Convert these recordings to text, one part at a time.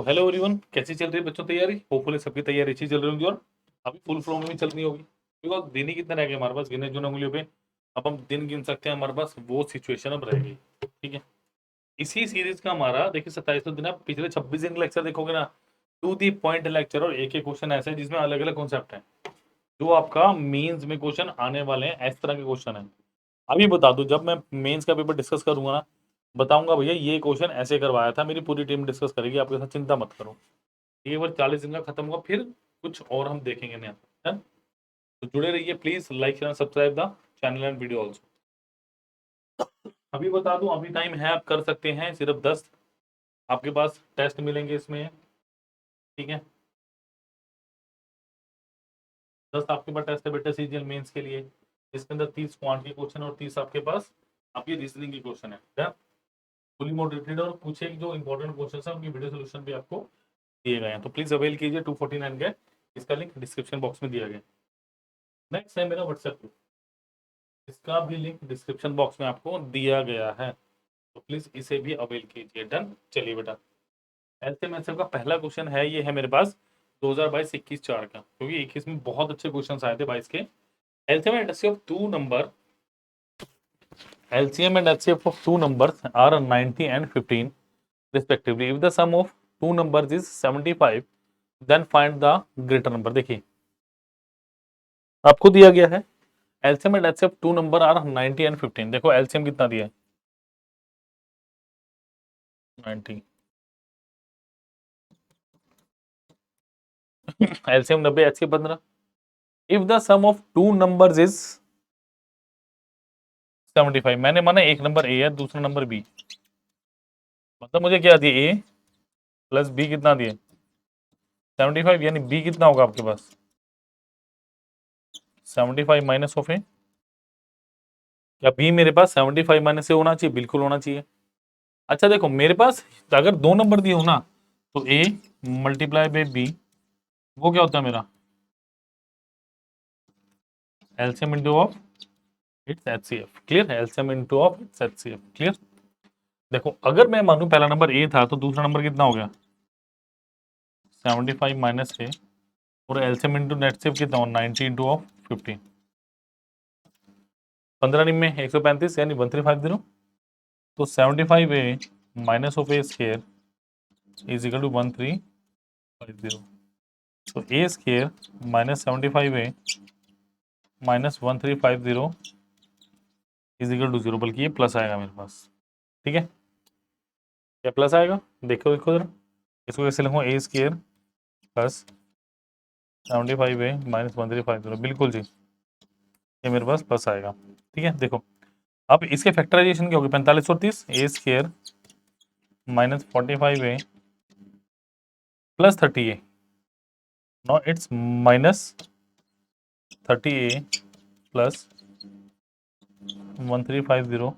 Hello everyone, कैसी चल रही है बच्चों तैयारी? होपफुली सबकी तैयारी अच्छी चल रही होगी और अभी फुल फ्लो में भी चल रही होगी। बिकॉज दिन ही कितने रह गए हमारे पास, गिने चुने उंगलियों पे अब हम दिन गिन सकते हैं। हमारे पास वो सिचुएशन अब रह गई। ठीक है, इसी सीरीज का हमारा देखिए 27वां दिन है। पिछले 26 दिन लेक्चर देखोगे ना, टू दी पॉइंट लेक्चर और एक एक क्वेश्चन ऐसे है जिसमें अलग अलग कॉन्सेप्ट है जो आपका मेंस में क्वेश्चन आने वाले हैं। इस तरह के क्वेश्चन है। अभी बता दूं, जब मैं मेंस का पेपर डिस्कस करूंगा ना, बताऊंगा भैया ये क्वेश्चन ऐसे करवाया था, मेरी पूरी टीम डिस्कस करेगी आपके साथ, चिंता मत करो। ये बार 40 दिन का खत्म हुआ, फिर कुछ और हम देखेंगे नया है। तो जुड़े रहिए please, like share subscribe the channel and video also. अभी बता दूं, अभी टाइम है, आप कर सकते हैं। सिर्फ 10 आपके पास टेस्ट मिलेंगे इसमें। ठीक है, 10 आपके पास टेस्ट है बेटा सीजीएल मेंस के लिए। इसके अंदर 30 क्वांट के क्वेश्चन और 30 आपके पास आपकी रीजनिंग की क्वेश्चन है। फुली मोटिवेटेड और कुछ एक जो इंपॉर्टेंट क्वेश्चन है उनकी वीडियो सोल्यूशन भी आपको दिए गए हैं, तो प्लीज अवेल कीजिए। 249 के इसका लिंक डिस्क्रिप्शन बॉक्स में दिया गया। नेक्स्ट है मेरा व्हाट्सएप ग्रुप, इसका भी लिंक डिस्क्रिप्शन बॉक्स में आपको दिया गया है, तो प्लीज इसे भी अवेल कीजिए। डन, चलिए बेटा। एलसीएम का पहला क्वेश्चन है, ये है मेरे पास 2022-21 4 का, क्योंकि 21 में बहुत अच्छे क्वेश्चन आए थे 22 के। LCM and HCF of two number, LCM and HCF of two numbers are 90 and 15 respectively. If the sum of two numbers is 75, then find the greater number. देखिए आपको दिया गया है LCM and HCF two number are 90 and 15। देखो LCM कितना दिया है 90, LCM 90, HCF 15। If the sum of two numbers is 75, मैंने माना एक नंबर A है दूसरा नंबर B, मतलब मुझे क्या दिए A प्लस B कितना दिए 75, यानी B कितना होगा आपके पास 75 माइनस ऑफ A। क्या बी मेरे पास 75 माइनस से होना चाहिए? बिल्कुल होना चाहिए। अच्छा देखो मेरे पास अगर दो नंबर दिए हो ना, तो ए मल्टीप्लाई बाई बी, वो क्या होता है मेरा LCM into of its HCF. Clear है, LCM into of its HCF. Clear. देखो अगर मैं मानूं पहला नंबर ए था, तो दूसरा नंबर कितना हो गया 75 माइनस ए, और एलसीएम इनटू नेटसीएफ कितना हो 90 इनटू ऑफ 15। 15 निम में 135 यानी 1350, तो 75 a minus of a square is equal to 1350। तो a square minus 75 a minus 1350 is equal to 0, बल्कि ये प्लस आएगा मेरे पास। ठीक है, क्या प्लस आएगा? देखो देखो जरा, इसको कैसे लिखूँ, ए स्क्वायर प्लस 75 ए माइनस 1350, बिल्कुल जी, ये मेरे पास प्लस आएगा। ठीक है, देखो अब इसके फैक्टराइजेशन क्या होगी 45 और 30, a square minus 45 a plus 30 a, no it's minus 30 a plus 1350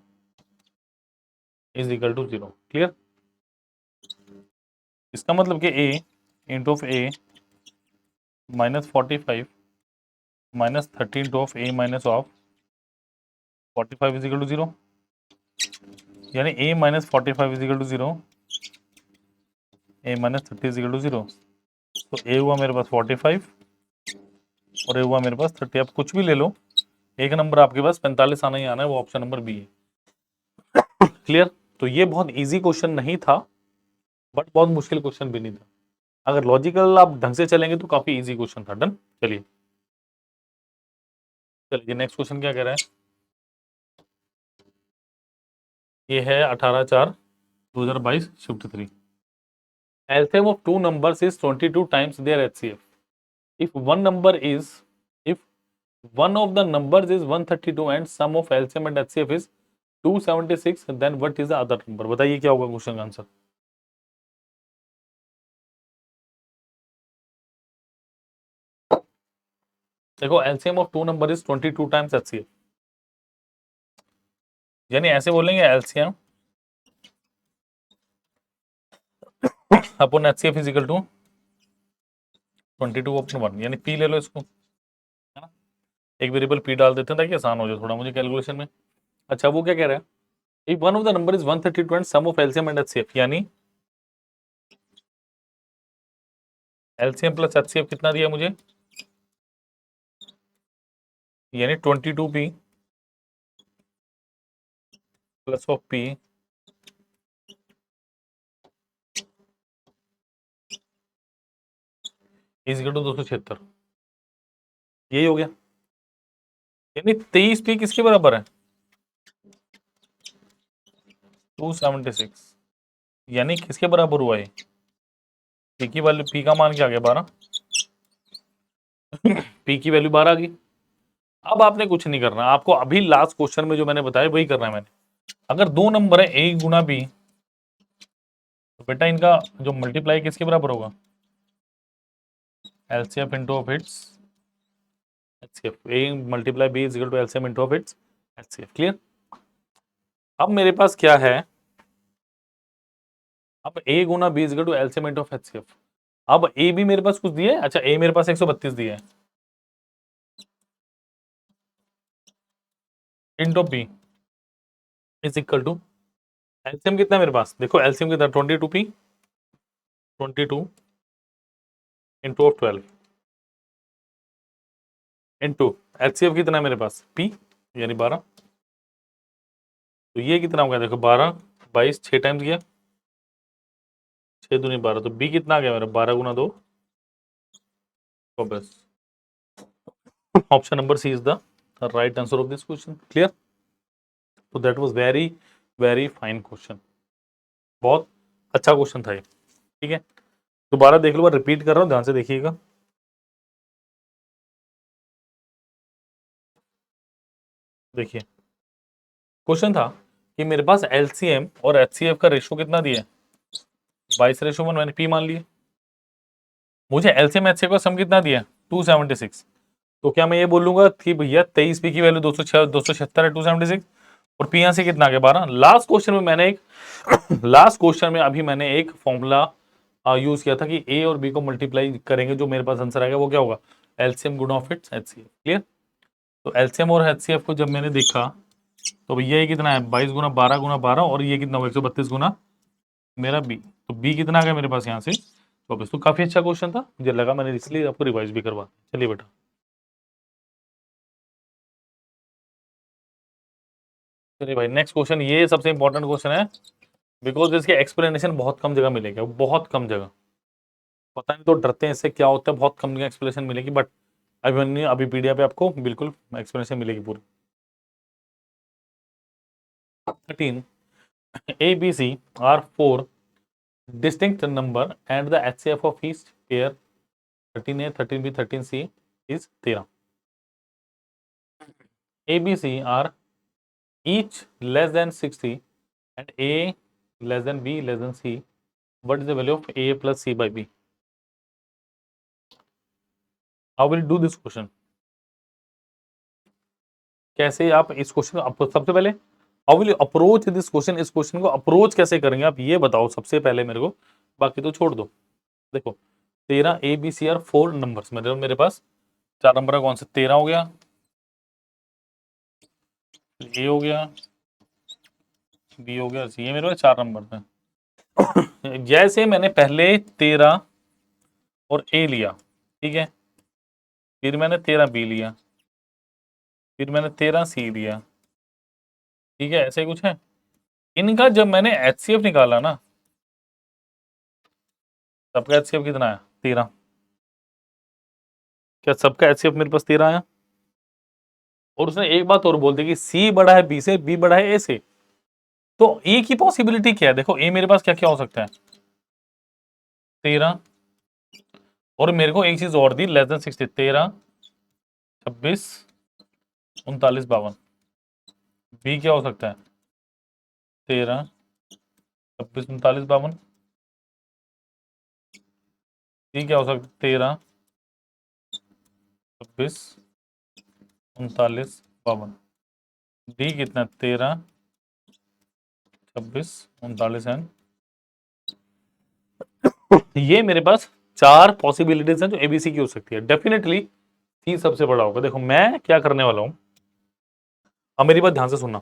is equal to 0। Clear. इसका मतलब कि a into of a minus 45 minus 30 into of a minus of 45 is equal to 0, यानी a minus 45 is equal to 0, a minus 30 is equal to 0। तो a हुआ मेरे पास 45 और a हुआ मेरे पास 30। आप कुछ भी ले लो, एक नंबर आपके पास 45 आना ही आना है, वो ऑप्शन नंबर बी है। क्लियर। तो ये बहुत इजी क्वेश्चन नहीं था, बट बहुत मुश्किल क्वेश्चन भी नहीं था। अगर लॉजिकल आप ढंग से चलेंगे तो काफी इजी क्वेश्चन था। डन, चलिए चलिए नेक्स्ट क्वेश्चन क्या कह रहा है। ये है 18/4/2022 shift 3। LCM of two numbers is 22 times their HCF. If one number is, if one of the numbers is 132 and sum of LCM and HCF is 276, then what is the other number? बताइए क्या होगा question का answer. देखो LCM of two number is 22 times HCF, यानी ऐसे बोलेंगे LCM upon HCF is equal to 22 upon 1, यानी P ले लो इसको, है ना। एक वेरिएबल P डाल देते हैं ताकि आसान हो जाए थोड़ा मुझे कैलकुलेशन में। अच्छा वो क्या कह रहा है, if one of the number is 132 and sum of LCM and HCF, यानी एलसीएम प्लस एचसीएफ कितना दिया मुझे, यानी 22p plus of p is equal to 276, यही हो गया। यानी 23p किसके बराबर है, 276, यानी किसके बराबर हुआ ये, पी की वैल्यू, पी का मान क्या आ गया 12, पी की वैल्यू 12 आ गई। अब आपने कुछ नहीं करना, आपको अभी लास्ट क्वेश्चन में जो मैंने बताया वही करना है मैंने। अगर दो नंबर है ए गुना बी, तो बेटा इनका जो मल्टीप्लाई किसके बराबर होगा, LCF into of its HCF, a multiply b is equal to LCM into of its HCF. Clear. अब मेरे पास क्या है, अब ए गुना b is equal to LCM into of HCF. अब ए भी मेरे पास कुछ दिया है, अच्छा ए मेरे पास 132 दिया है, into B is equal to LCM कितना है मेरे पास, देखो एलसीएम कितना 22p 22 into of 12 into HCF कितना है मेरे पास p यानी 12, तो ये कितना हो गया देखो 12 22 6 टाइम्स गया, 6 दूनी 12, तो b कितना आ गया मेरा 12 गुना 2, तो बस option number C is the right answer of this question. Clear. तो that was very very fine question, बहुत अच्छा क्वेश्चन था ये। ठीक है, दोबारा देख लो, रिपीट कर रहा हूँ, ध्यान से देखिएगा। देखिए क्वेश्चन था कि मेरे पास एलसीएम और एचसीएफ का रेशो कितना दिया है, 22:1, मैंने पी मान लिया। मुझे एलसीएम एचसीएफ का सम कितना दिया है 276, तो क्या मैं ये बोलूंगा कि भैया 23p की वैल्यू 276 है 276, और पी यहाँ से कितना आ गया 12। लास्ट क्वेश्चन में मैंने एक लास्ट क्वेश्चन में अभी मैंने एक फॉर्मूला यूज किया था कि ए और बी को मल्टीप्लाई करेंगे, जो मेरे पास आंसर आएगा वो क्या होगा, एलसीएम गुणा ऑफ इट्स एचसीएफ। क्लियर। तो एलसीएम और एचसीएफ को जब मैंने देखा तो भैया ये कितना है 22 गुना 12 गुना 12, और ये कितना होगा 132 गुना मेरा बी, तो बी कितना आ गया मेरे पास यहाँ से। तो अब तो काफी अच्छा क्वेश्चन था, मुझे लगा, मैंने इसलिए आपको रिवाइज भी करवा। चलिए बेटा, चलिए भाई नेक्स्ट क्वेश्चन, ये सबसे इंपॉर्टेंट क्वेश्चन है, बिकॉज इसके एक्सप्लेनेशन बहुत कम जगह मिलेगा, बहुत कम जगह, पता नहीं तो डरते हैं इससे क्या होता है, बहुत कम जगह एक्सप्लेनेशन मिलेगी, बट अभी पीडीएफ पे आपको बिल्कुल एक्सप्लेनेशन मिलेगी पूरी। 13 A, B, C are four distinct number and the HCF of each pair 13A, 13B, 13C is 13. A, B, C are each less than 60 and A less than B less than C. What is the value of A plus C by B? How will you do this question? कैसे आप इस question, सबसे पहले how will you approach this question, इस question को approach कैसे करेंगे आप ये बताओ सबसे पहले मेरे को, बाकी तो छोड़ दो। देखो 13 A B C are 4 numbers, मेरे पास 4 नंबर कौन से, 13 हो गया, ए हो गया, बी हो गया, सी, ये मेरे पास 4 नंबर है। जैसे मैंने पहले 13 और ए लिया, ठीक है, फिर मैंने 13 बी लिया, फिर मैंने 13 सी लिया, ठीक है, ऐसे कुछ है। इनका जब मैंने एचसीएफ निकाला ना, सबका एचसीएफ कितना है 13, क्या सबका एचसीएफ मेरे पास 13 आया। और उसने एक बात और बोल दी कि सी बड़ा है बी से, बी बड़ा है ए से, तो ए की पॉसिबिलिटी क्या है, देखो ए मेरे पास क्या क्या हो सकता है 13, और मेरे को एक चीज और दी लेस देन 60, 13 26 39 52, बी क्या हो सकता है 13 26 39 52, सी क्या हो सकता है 13 26 39 52, डी कितना 13 26 39 एंड, ये मेरे पास 4 पॉसिबिलिटीज हैं जो एबीसी की हो सकती है। डेफिनेटली सी सबसे बड़ा होगा। देखो मैं क्या करने वाला हूं, अब मेरी बात ध्यान से सुनना,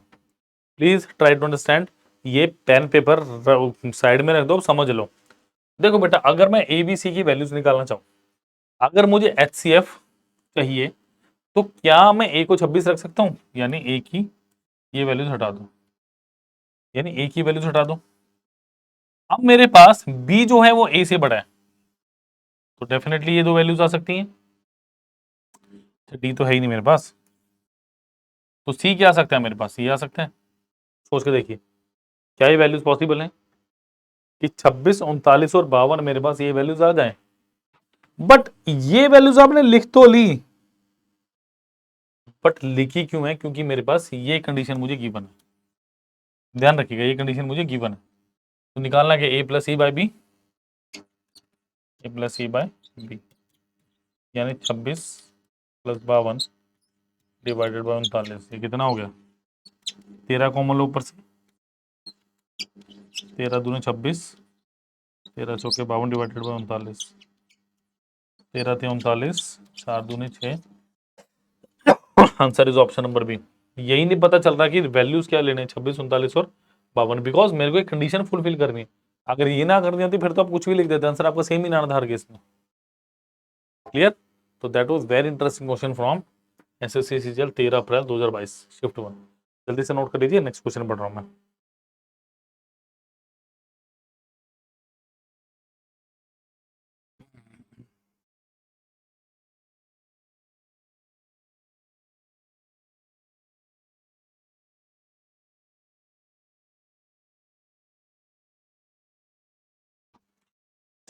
प्लीज ट्राई टू अंडरस्टैंड। ये पेन पेपर साइड में रख दो, समझ लो। देखो बेटा, अगर मैं ए बी सी की वैल्यूज निकालना चाहूं, अगर मुझे HCF चाहिए, तो क्या मैं ए को 26 रख सकता हूं, यानी ए की ये वैल्यूज हटा दो, यानी ए की वैल्यूज हटा दो। अब मेरे पास बी जो है वो ए से बड़ा है, तो डेफिनेटली ये दो वैल्यूज आ सकती हैं। डी तो है ही नहीं मेरे पास, तो सी क्या आ सकता है मेरे पास, सी आ सकता है। सोच के देखिए, क्या ये वैल्यूज पॉसिबल है कि 26, 39 और 52 मेरे पास ये वैल्यूज आ जाए। बट ये वैल्यूज आपने लिख तो ली, बट लिखी क्यों है, क्योंकि मेरे पास ये कंडीशन मुझे गिवन है। ध्यान रखिएगा, ये कंडीशन मुझे गिवन है, तो निकालना क्या, ए प्लस सी बाय बी, ए प्लस सी बाय बी, यानी 26 प्लस 52 डिवाइडेड बाय 39, ये कितना हो गया, 13 कॉमन लो ऊपर से, 13 दूनी 26, 13 चौके 52 डिवाइडेड बाय 39, 13 थे 39, 4 दूनी 6, answer is option number B. यही नहीं पता चल रहा कि वैल्यूज क्या लेने, 26, 39 और 52, बिकॉज मेरे को एक कंडीशन फुलफिल करनी है। अगर ये ना करनी होती फिर तो आप कुछ भी लिख देते, आंसर आपका सेम ही ना था हर केस में। क्लियर? तो that was very interesting question from SSC CGL 13 April 2022 shift 1। जल्दी से नोट कर लीजिए, नेक्स्ट क्वेश्चन पढ़ रहा हूं मैं।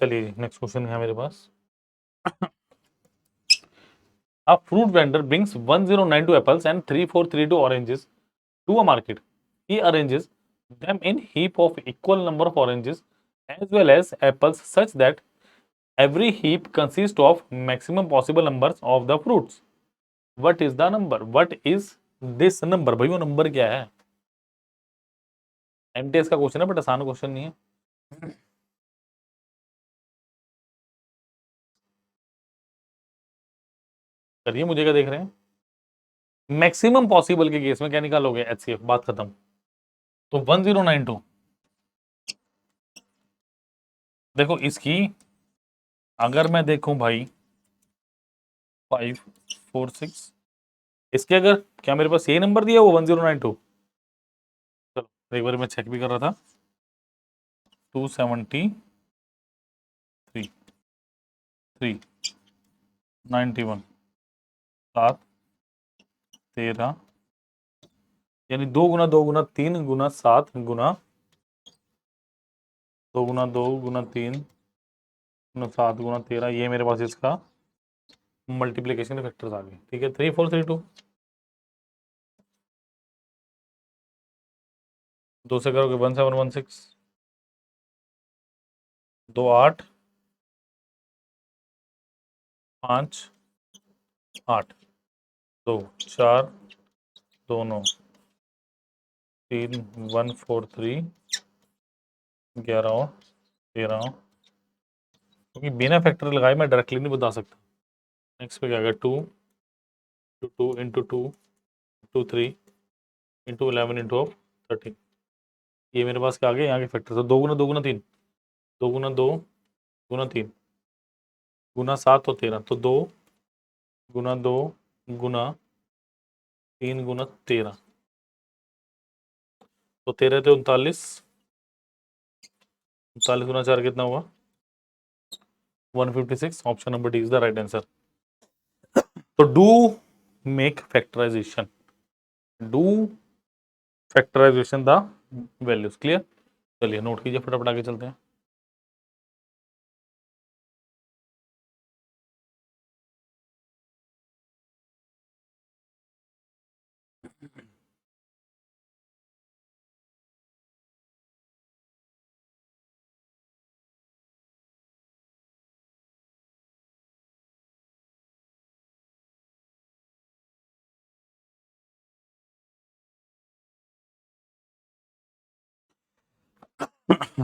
चलिए नेक्स्ट क्वेश्चन है मेरे पास। A fruit vendor brings 1092 apples and 3432 oranges to a market. He arranges them in heap of equal number of oranges as well as apples such that every heap consists of maximum possible numbers of the fruits. What is the number? What is this number? भाई वो number क्या है? MTS का question है but आसान question नहीं है। करिए, मुझे क्या देख रहे हैं? मैक्सिमम पॉसिबल के केस में क्या निकालोगे, एचसीएफ, बात खत्म। तो 1092, देखो इसकी अगर मैं देखूं भाई 546, इसके अगर क्या मेरे पास यही नंबर दिया वो 1092, चलो एक बार मैं चेक भी कर रहा था, 273, 391, 7, 13, यानी 2 गुना 2 गुना 3 गुना 7 गुना 2 गुना 2 गुना 3 गुना 7 गुना 13, ये मेरे पास इसका मल्टीप्लीकेशन फैक्टर्स आ गए। ठीक है, 3432, 2 से करोगे 1716, 2 8 5 8, 2 4 2 9 3 1 4 3 11 13, क्योंकि बिना फैक्टर लगाए मैं डायरेक्टली नहीं बता सकता। नेक्स्ट पे क्या आएगा, 2 2 इंटू 2 इंटू 3 इंटू 11 इंटू 13, ये मेरे पास क्या आ गया, यहाँ के फैक्टर। तो 2 गुना 2 गुना 3, 2 गुना 2 गुना 3 गुना 7 और 13, तो 2 गुना 2 गुना 3 गुना 13, तो 13 थे 39, 39 गुना 4 कितना हुआ, 156। Option number D is the right answer. तो do make factorization, do factorization the values. Clear? चलिए नोट कीजिए, फटाफट आगे चलते हैं।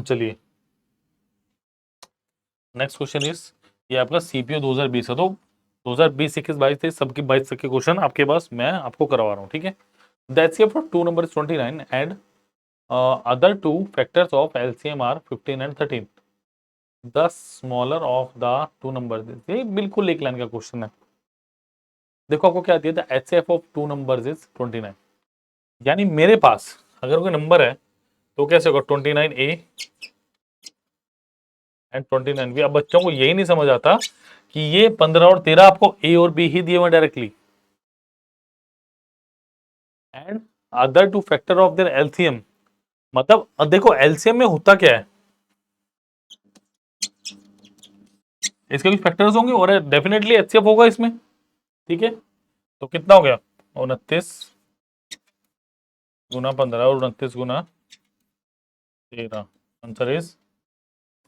चलिए नेक्स्ट क्वेश्चन इज, ये आपका सीपीओ 2020 है, तो 2020 21 22 थे सबके 22 तक के क्वेश्चन आपके पास मैं आपको करवा रहा हूँ। ठीक है, the HCF for two number 29 and other two factors of LCM are 15 and 13। The smaller of the two numbers, ये बिल्कुल एक लाइन का क्वेश्चन है। देखो आपको क्या दिया था, HCF of two numbers is 29, यानी मेरे पास अगर कोई नंबर है तो कैसे होगा 29A एंड 29B। अब बच्चों को यही नहीं समझ आता कि ये 15 और 13 आपको A और B ही दिए हुए directly, and other two factor of their LCM. मतलब अब देखो एलसीएम में होता क्या है, इसके भी फैक्टर्स होंगे और डेफिनेटली एचसीएफ होगा इसमें, ठीक है। तो कितना हो गया 29 गुना 15 और 29 गुना 13, answer is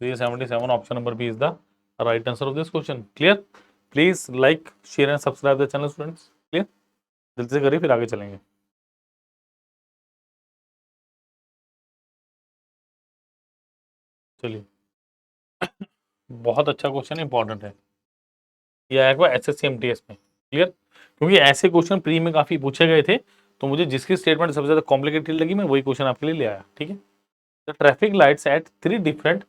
377। Option number B is the right answer of this question. Clear? Please like share and subscribe the channel students. Clear? जल्दी से करिए फिर आगे चलेंगे। चलिए, बहुत अच्छा क्वेश्चन, इंपॉर्टेंट है, ये आएगा एसएससी एमटीएस में। क्लियर? क्योंकि ऐसे क्वेश्चन प्री में काफी पूछे गए थे, तो मुझे जिसकी स्टेटमेंट सबसे ज्यादा कॉम्प्लिकेटेड लगी मैं वही क्वेश्चन आपके लिए ले आया। ठीक है। The traffic lights at 3 different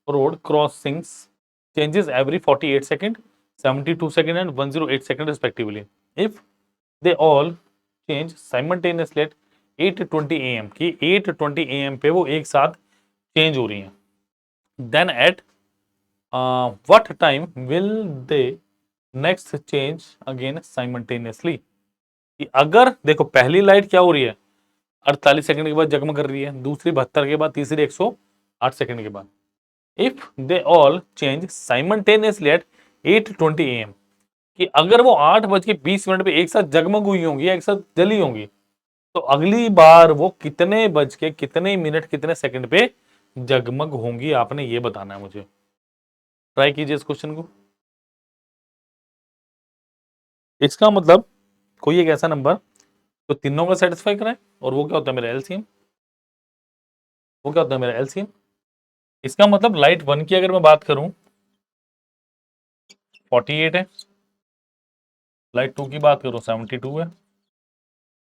road crossings changes every 48 second, 72 second and 108 second respectively. If they all change simultaneously at 8:20 am, कि 8:20 am पे वो एक साथ चेंज हो रही हैं, then at what time will they next change again simultaneously? कि अगर देखो पहली लाइट क्या हो रही है 48 सेकंड के बाद जगमग कर रही है, दूसरी 72 के बाद, तीसरी 108 सेकंड के बाद। If they all change simultaneously eight 8:20 am, कि अगर वो 8:20 पे एक साथ जगमग हुई होंगी, एक साथ जली होंगी, तो अगली बार वो कितने बज के कितने मिनट कितने सेकंड पे जगमग होंगी, आपने ये बताना है मुझे। ट्राई कीजिए इस क्वेश्चन को। इसका मतलब कोई एक ऐसा नंबर तो तीनों का सेटिस्फाई कराए, और वो क्या होता है मेरा एलसीएम, वो क्या होता है मेरा एलसीएम। इसका मतलब लाइट 1 की अगर मैं बात करूं 48 है, लाइट 2 की बात करूं 72 है,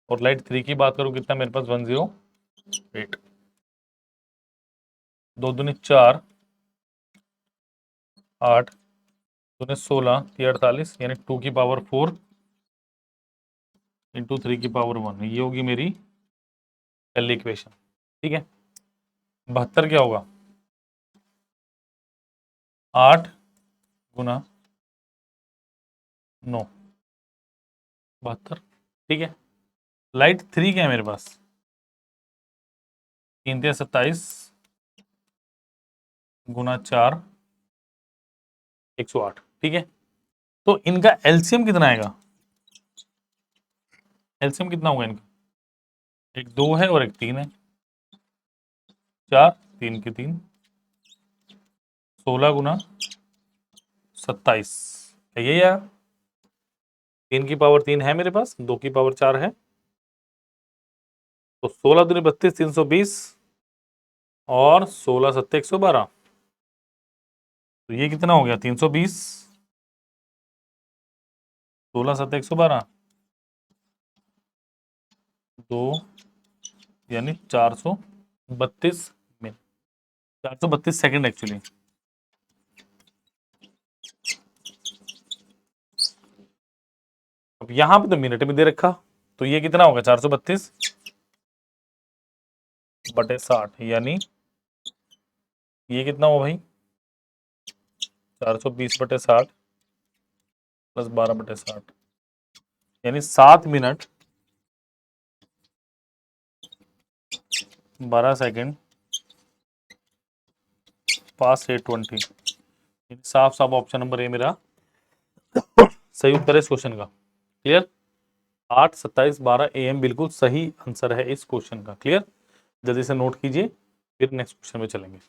और लाइट 3 की बात करूं कितना मेरे पास 108। 2 दूनी 4, 8 दूनी 16, 48, यानी 2 की पावर 4 इंटू 3 की पावर 1, ये होगी मेरी पहली इक्वेशन। ठीक है। 72 क्या होगा 8 गुना 9, 72। ठीक है। लाइट 3 क्या है मेरे पास 3 × 27 गुना 4, 108। ठीक है। तो इनका एलसीएम कितना आएगा, एलसीएम कितना होगा इनका, एक 2 है और एक 3 है, 4 3 के 3, 16 गुना 27, यही है। 3 की पावर 3 है मेरे पास, 2 की पावर 4 है, तो 16 दूनी 32, 320, और 16 सत्ते 112, तो ये कितना हो गया 320, 16 सत्ते 112, 2 यानी 432 मिनट, 432 सेकंड एक्चुअली। अब यहां पे तो मिनट में दे रखा, तो ये कितना होगा 432 बटे 60, यानी ये कितना हुआ भाई 420 बटे 60 प्लस 12 बटे 60, यानी 7 मिनट 12 सेकंड पास 820। साफ साफ ऑप्शन नंबर ए मेरा सही उत्तर है इस क्वेश्चन का। क्लियर? 8 27 12 AM बिल्कुल सही आंसर है इस क्वेश्चन का। क्लियर? जल्दी से नोट कीजिए, फिर नेक्स्ट क्वेश्चन में चलेंगे।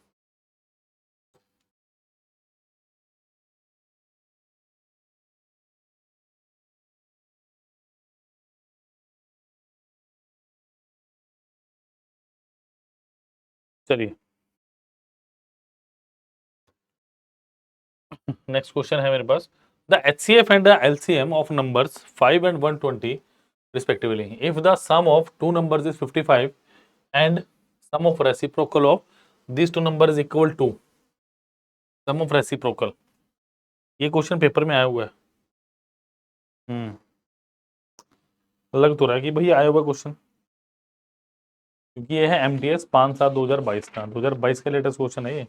चलिए, नेक्स्ट क्वेश्चन है मेरे पास। The HCF and the LCM of numbers 5 and 120 respectively, if the sum of two numbers is 55 and sum of reciprocal of these two numbers is equal to, sum of reciprocal, ये question paper में आया हुआ है। लग तो रहा है कि भैया आया हुआ क्वेश्चन, क्योंकि ये है MTS 5/7/2022 का, 2022 का लेटेस्ट क्वेश्चन है ये।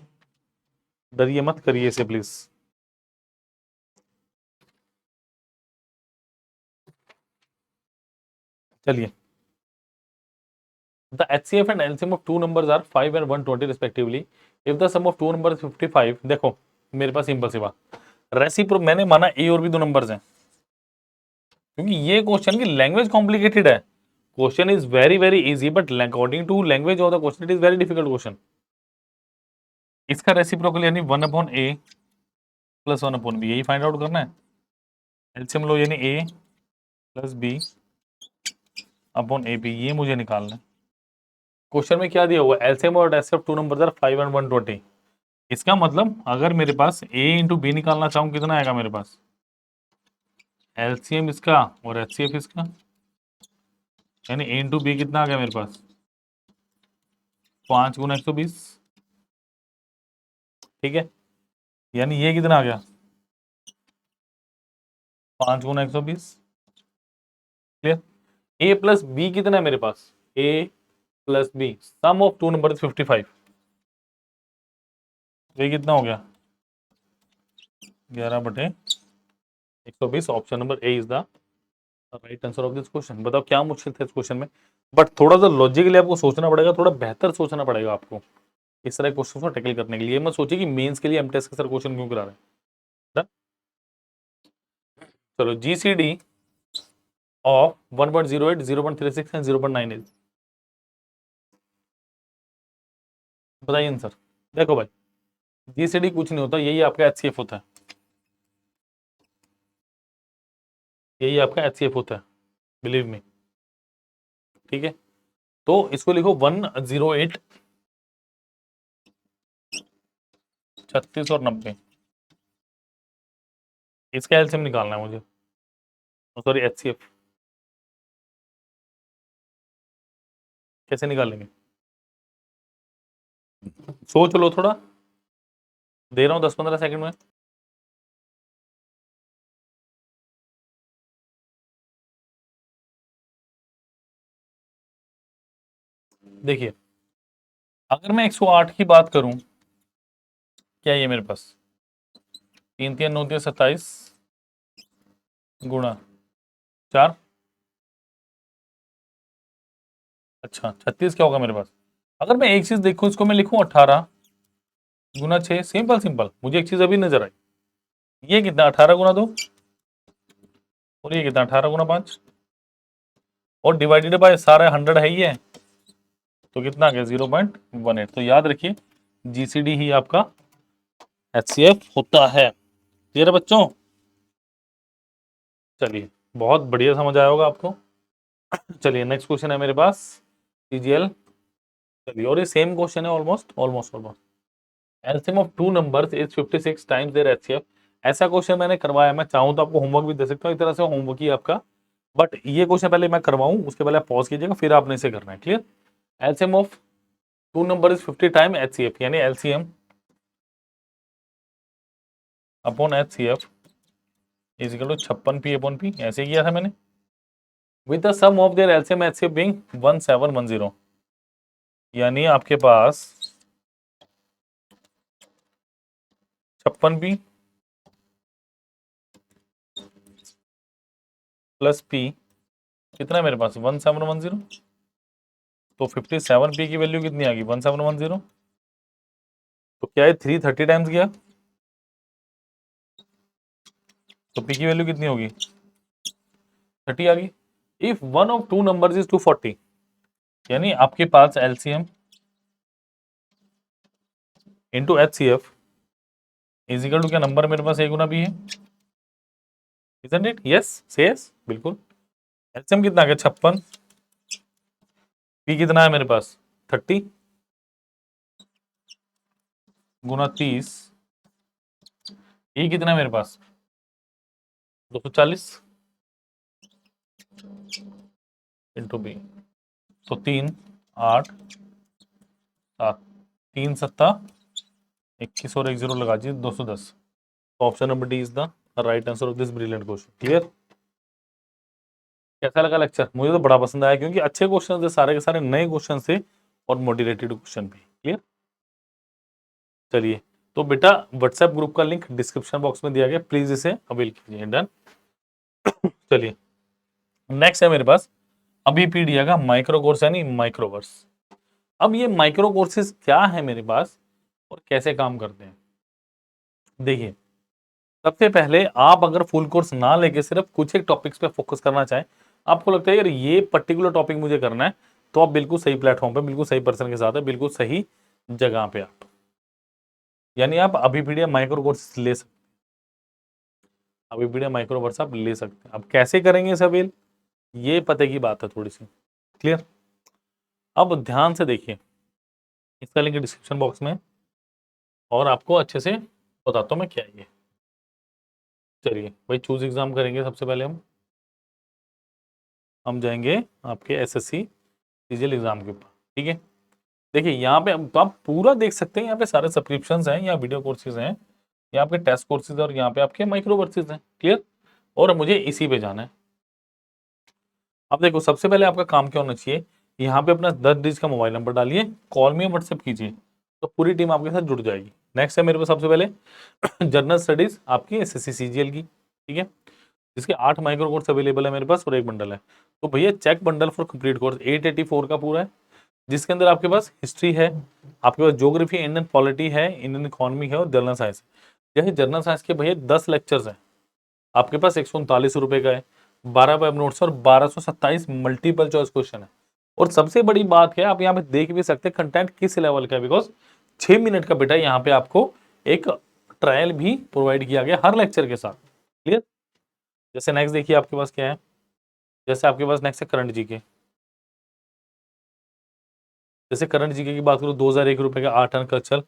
डरिए मत, करिए इसे प्लीज। चलिए, the HCF and LCM of two numbers are 5 and 120 respectively. If the sum of two numbers is 55, देखो मेरे पास सिंपल सी बात, रेसिप्रो मैंने माना ए और बी दो नंबर्स हैं, क्योंकि ये क्वेश्चन की लैंग्वेज कॉम्प्लिकेटेड है। Question is very very easy, but according to language of the question it is very difficult question. इसका रेसिप्रोकल यानी 1/a प्लस 1/b, यही फाइंड आउट करना है। एलसीएम लो यानी a plus b upon A B, ये मुझे निकालना है। क्वेश्चन में क्या दिया हुआ है, एलसीएम और HCF two numbers are 5 and 120। इसका मतलब अगर मेरे पास a इंटू बी निकालना चाहूँ, कितना आएगा मेरे पास, एलसीएम इसका और एचसीएफ इसका, यानी a इंटू बी कितना आ गया मेरे पास, 5 गुना 120। ठीक है, यानी ये कितना आ गया, 5 गुना 120। क्लियर। ए प्लस बी कितना है मेरे पास, a plus b, sum of two number 55, ये कितना हो गया, 11/120। Option number A is the right answer of this question. बताओ क्या मुश्किल था इस क्वेश्चन में, बट थोड़ा सा लॉजिकली आपको सोचना पड़ेगा, थोड़ा बेहतर सोचना पड़ेगा आपको इस तरह क्वेश्चन को टैकल करने के लिए। मत सोचिए कि मेंस के लिए एमटेस के सर क्वेश्चन क्यों करा रहे हैं। चलो, जीसीडी ऑफ 1.08, 0.36 एंड 0.98, बताइए आंसर। देखो भाई, जीसीडी कुछ नहीं होता, यही आपका एचसीएफ होता है, यही आपका एचसीएफ होता है, बिलीव मी। ठीक है, तो इसको लिखो 108, 36 और 90, इसका एलसीएम निकालना है मुझे, सॉरी एचसीएफ। कैसे निकालेंगे, सोच लो थोड़ा, दे रहा हूं 10-15 सेकंड में। देखिए, अगर मैं 108 की बात करूं, क्या ये मेरे पास 3 3 9 27 गुणा 4, अच्छा 36 क्या होगा मेरे पास। अगर मैं एक चीज देखूं, इसको मैं लिखूं 18 गुना 6, सिंपल सिंपल, मुझे एक चीज अभी नजर आई, ये कितना 18 गुना 2, और ये कितना 18 गुना 5, और डिवाइडेड बाय सारा 100 है ही है, तो कितना आ गया 0.18। तो याद रखिए, जीसीडी ही आपका एचसीएफ होता है। क्लियर है बच्चों। चलिए, बहुत बढ़िया समझ आया होगा आपको। चलिए, नेक्स्ट क्वेश्चन है मेरे पास, सीजीएल। चलिए, और ये सेम क्वेश्चन है, almost almost almost. LCM of two numbers is 56 times their HCF. ऐसा क्वेश्चन मैंने करवाया, मैं चाहूँ तो आपको होमवर्क भी दे सकता हूँ, एक तरह से होमवर्क ही आपका, बट ये क्वेश्चन पहले मैं करवाऊं, उसके पहले आप पॉज कीजिएगा, फिर आपने इसे करना है। Clear. LCM of two number is 50 time HCF, यानी LCM upon HCF is equal to 56p/p, ऐसे किया था मैंने, with the sum of their LCM HCF being 1710, यानी आपके पास 56p प्लस p कितना है मेरे पास 1710, तो 57p की वैल्यू कितनी आ गई 1710, तो क्या है 330 टाइम्स गया, तो p की वैल्यू कितनी होगी 30 आ गई। If one of two numbers is 240, यानी आपके पास LCM into HCF is equal to, क्या नंबर मेरे पास a गुना b है, isn't it, yes say yes, बिल्कुल। एलसीएम कितना आ गया 56, p कितना है मेरे पास 30 गुना 30, e कितना है मेरे पास 240 इंटू बी, तो 3 8 7, 3 7 21 और 1 0 लगा दीजिए 210। तो option number D is the right answer of this brilliant question. Clear? कैसा लगा लेक्चर? मुझे तो बड़ा पसंद आया क्योंकि अच्छे क्वेश्चन थे, सारे के सारे नए क्वेश्चन थे और मोटिवेटेड क्वेश्चन भी। क्लियर? चलिए, तो बेटा व्हाट्सएप ग्रुप का लिंक डिस्क्रिप्शन बॉक्स में दिया गया, प्लीज इसे अवेल कीजिए। डन। चलिए, नेक्स्ट है मेरे पास अभी पीडिया का माइक्रो कोर्स यानी माइक्रोवर्स। अब ये माइक्रो कोर्सेज क्या है मेरे पास और कैसे काम करते हैं? देखिए, सबसे पहले आप अगर फुल कोर्स ना लेके सिर्फ कुछ एक टॉपिक्स पे फोकस करना चाहें, आपको लगता है यार ये पर्टिकुलर टॉपिक मुझे करना है, तो आप बिल्कुल सही प्लेटफॉर्म पे, बिल्कुल सही पर्सन के साथ है, बिल्कुल सही जगह पे आप, यानी आप अभी पीडिया माइक्रो कोर्स ले सकते हैं। अभी पीडिया माइक्रो कोर्स आप ले सकते हैं। अब कैसे करेंगे सवेल, ये पते की बात है थोड़ी सी। क्लियर? अब ध्यान से देखिए, इसका लिंक डिस्क्रिप्शन बॉक्स में, और आपको अच्छे से बताता हूँ मैं क्या है ये। चलिए भाई, चूज एग्जाम करेंगे सबसे पहले हम जाएंगे आपके एसएससी सीजीएल एग्जाम के ऊपर। ठीक है, देखिए यहाँ पे तो आप पूरा देख सकते हैं, यहाँ पे सारे सब्सक्रिप्शन हैं, यहाँ वीडियो कोर्सेज हैं, यहाँ पे टेस्ट कोर्सेज और यहाँ पे आपके माइक्रो कोर्सेज हैं। क्लियर? और मुझे इसी पे जाना है। अब देखो, सबसे पहले आपका काम क्या होना चाहिए, यहाँ पे अपना 10 डिजिट का मोबाइल नंबर डालिए, कॉल में व्हाट्सएप कीजिए, तो पूरी टीम आपके साथ जुड़ जाएगी। नेक्स्ट है मेरे पास सबसे पहले जनरल स्टडीज आपकी एसएससी सीजीएल की। ठीक है, जिसके 8 माइक्रो कोर्स अवेलेबल है मेरे पास और एक बंडल है। तो भैया check bundle for complete course 884 का पूरा है, जिसके अंदर आपके पास हिस्ट्री है, आपके पास ज्योग्राफी, इंडियन पॉलिटी है, इंडियन इकोनॉमी है और जनरल साइंस है। जैसे जनरल साइंस के भैया 10 लेक्चर्स हैं, आपके पास 139 रुपए का है, 12 वेब नोट्स और 1227 मल्टीपल चॉइस क्वेश्चन है। और सबसे बड़ी बात है, आप यहाँ पे देख भी सकते हैं कंटेंट किस लेवल का है, बिकॉज 6 मिनट का बेटा यहाँ पे आपको एक ट्रायल भी प्रोवाइड किया गया हर लेक्चर के साथ। क्लियर? जैसे नेक्स्ट देखिए आपके पास क्या है, जैसे आपके पास नेक्स्ट है करंट जीके। जैसे करंट जीके की बात करूँ, 2001 रुपए का आर्ट एंड कल्चर,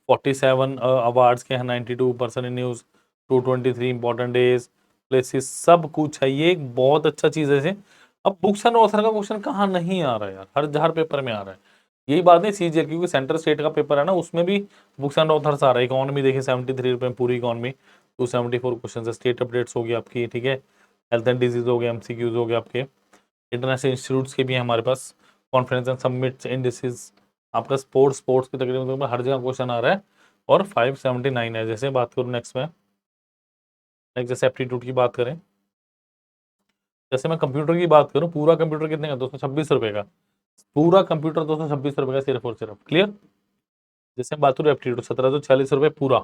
47 अवार्ड्स के हैं, 92 person in news, 223 important days, places, सब कुछ है। ये एक बहुत अच्छा चीज है। अब बुक्स एंड ऑथर का क्वेश्चन कहाँ नहीं आ रहा है यार, हर पेपर में आ रहा है। यही बात नहीं सीजीएल, क्योंकि सेंट्रल स्टेट का पेपर है ना, उसमें भी बुक्स एंड ऑथर्स आ रहा है। इकोनॉमी देखिए 73 रुपए पूरी इकोनॉमी, 274 क्वेश्चन है। स्टेट अपडेट्स हो गई आपकी, ठीक है, हेल्थ एंड डिजीज हो गया, एमसीक्यूज हो गया आपके, इंटरनेशनल इंस्टीट्यूट्स के भी हैं हमारे पास, कॉन्फ्रेंस एंड सबमिट्स इंडिसेस, आपका स्पोर्ट्स की तकरीबन हर जगह क्वेश्चन आ रहा है। और 579 है। जैसे बात करूँ नेक्स्ट में, नेक्स्ट जैसे एप्टीट्यूड की बात करें, जैसे मैं कंप्यूटर की बात करूँ, पूरा कंप्यूटर कितने का, 226 रुपए का, पूरा कंप्यूटर 226 रुपए का सिर्फ और सिर्फ। क्लियर? जैसे बात करूँ एप्टीट्यूड 1740 रुपए पूरा।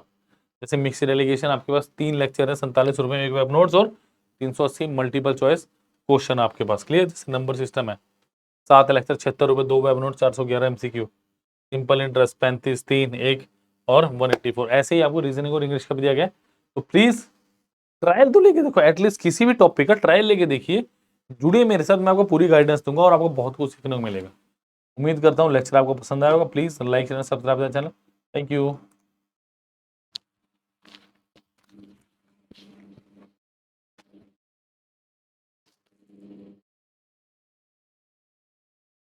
जैसे मिक्स डेलीगेशन आपके पास 3 लेक्चर है, 47 रुपए में एक वेब नोट्स और 380 मल्टीपल चॉइस क्वेश्चन आपके पास। क्लियर? जैसे नंबर सिस्टम है, 7 लेक्चर 76 रुपए, 2 web note, 411 MCQ, simple interest 35 3 1 और 184। ऐसे ही आपको रीजनिंग और इंग्लिश का भी दिया गया। तो प्लीज ट्रायल तो लेके देखो, एटलीस्ट किसी भी टॉपिक का ट्रायल लेके देखिए, जुड़िए मेरे साथ, मैं आपको पूरी गाइडेंस दूंगा और आपको बहुत कुछ सीखने को मिलेगा। उम्मीद करता हूँ लेक्चर आपको पसंद आया होगा। Please like channel, subscribe channel. Thank you.